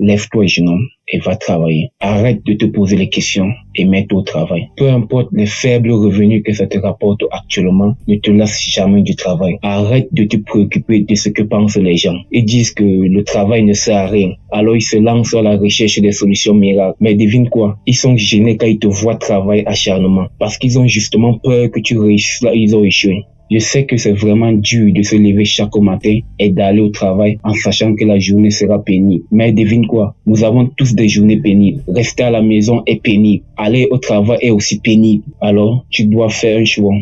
lève-toi jeune homme et va travailler. Arrête de te poser les questions et mets-toi au travail. Peu importe les faibles revenus que ça te rapporte actuellement, ne te lasse jamais du travail. Arrête de te préoccuper de ce que pensent les gens. Ils disent que le travail ne sert à rien. Alors ils se lancent à la recherche des solutions miracles. Mais devine quoi? Ils sont gênés quand ils te voient travailler acharnement. Parce qu'ils ont justement peur que tu réussisses là, ils ont échoué. Je sais que c'est vraiment dur de se lever chaque matin et d'aller au travail en sachant que la journée sera pénible. Mais devine quoi? Nous avons tous des journées pénibles. Rester à la maison est pénible. Aller au travail est aussi pénible. Alors, tu dois faire un choix.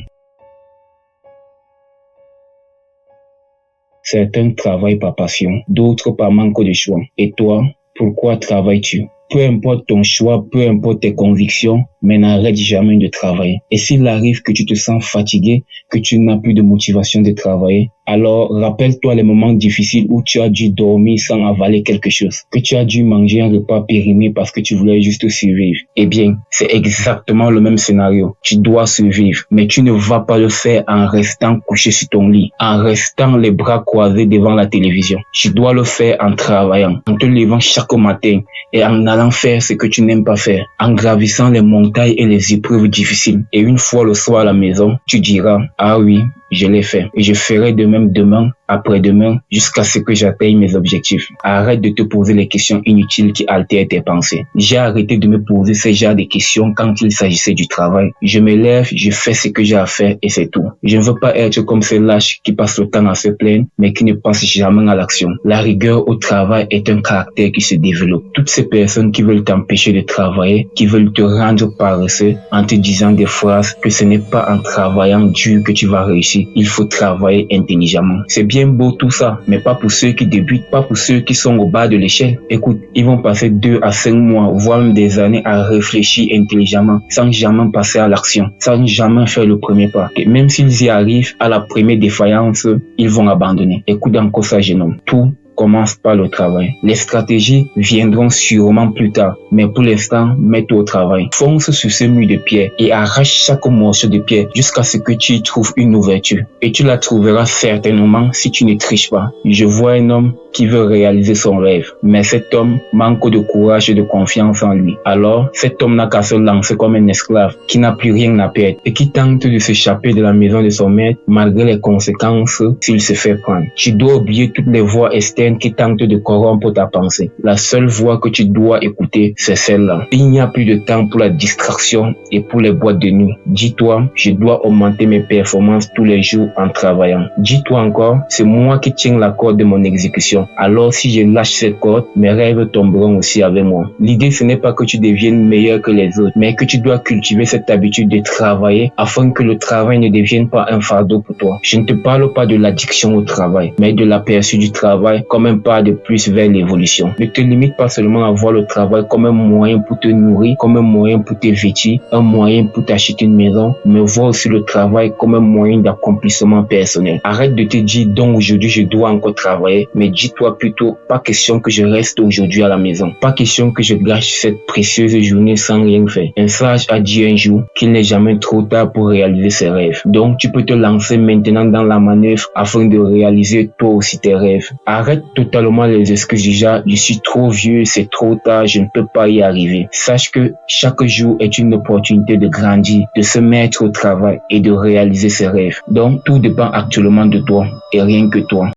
Certains travaillent par passion, d'autres par manque de choix. Et toi, pourquoi travailles-tu? Peu importe ton choix, peu importe tes convictions, mais n'arrête jamais de travailler. Et s'il arrive que tu te sens fatigué, que tu n'as plus de motivation de travailler, alors rappelle-toi les moments difficiles où tu as dû dormir sans avaler quelque chose, que tu as dû manger un repas périmé parce que tu voulais juste survivre. Eh bien, c'est exactement le même scénario. Tu dois survivre, mais tu ne vas pas le faire en restant couché sur ton lit, en restant les bras croisés devant la télévision. Tu dois le faire en travaillant, en te levant chaque matin et en allant faire ce que tu n'aimes pas faire, en gravissant les montagnes et les épreuves difficiles. Et une fois le soir à la maison, tu diras, ah oui, je l'ai fait. Et je ferai de même demain, après-demain, jusqu'à ce que j'atteigne mes objectifs. Arrête de te poser les questions inutiles qui altèrent tes pensées. J'ai arrêté de me poser ce genre de questions quand il s'agissait du travail. Je me lève, je fais ce que j'ai à faire et c'est tout. Je ne veux pas être comme ces lâches qui passent le temps à se plaindre, mais qui ne pensent jamais à l'action. La rigueur au travail est un caractère qui se développe. Toutes ces personnes qui veulent t'empêcher de travailler, qui veulent te rendre paresseux en te disant des phrases que ce n'est pas en travaillant dur que tu vas réussir. Il faut travailler intelligemment. C'est bien beau tout ça, mais pas pour ceux qui débutent, pas pour ceux qui sont au bas de l'échelle. Écoute, ils vont passer 2 à 5 mois, voire même des années à réfléchir intelligemment, sans jamais passer à l'action, sans jamais faire le premier pas. Et même s'ils y arrivent, à la première défaillance, ils vont abandonner. Écoute encore ça, jeune homme. Tout commence par le travail. Les stratégies viendront sûrement plus tard, mais pour l'instant, mets-toi au travail. Fonce sur ce mur de pierre et arrache chaque morceau de pierre jusqu'à ce que tu y trouves une ouverture. Et tu la trouveras certainement si tu ne triches pas. Je vois un homme qui veut réaliser son rêve, mais cet homme manque de courage et de confiance en lui. Alors, cet homme n'a qu'à se lancer comme un esclave qui n'a plus rien à perdre et qui tente de s'échapper de la maison de son maître malgré les conséquences s'il se fait prendre. Tu dois oublier toutes les voix externes qui tentent de corrompre ta pensée. La seule voix que tu dois écouter, c'est celle-là. Il n'y a plus de temps pour la distraction et pour les boîtes de nuit. Dis-toi, je dois augmenter mes performances tous les jours en travaillant. Dis-toi encore, c'est moi qui tiens la corde de mon exécution. Alors si je lâche cette corde, mes rêves tomberont aussi avec moi. L'idée, ce n'est pas que tu deviennes meilleur que les autres, mais que tu dois cultiver cette habitude de travailler afin que le travail ne devienne pas un fardeau pour toi. Je ne te parle pas de l'addiction au travail, mais de l'aperçu du travail comme un pas de plus vers l'évolution. Ne te limite pas seulement à voir le travail comme un moyen pour te nourrir, comme un moyen pour te vêtir, un moyen pour t'acheter une maison, mais vois aussi le travail comme un moyen d'accomplissement personnel. Arrête de te dire donc aujourd'hui je dois encore travailler, mais dis-toi plutôt pas question que je reste aujourd'hui à la maison, pas question que je gâche cette précieuse journée sans rien faire. Un sage a dit un jour qu'il n'est jamais trop tard pour réaliser ses rêves. Donc tu peux te lancer maintenant dans la manœuvre afin de réaliser toi aussi tes rêves. Arrête totalement les excuses déjà, je suis trop vieux, c'est trop tard, je ne peux pas y arriver. Sache que chaque jour est une opportunité de grandir, de se mettre au travail et de réaliser ses rêves. Donc tout dépend actuellement de toi et rien que toi.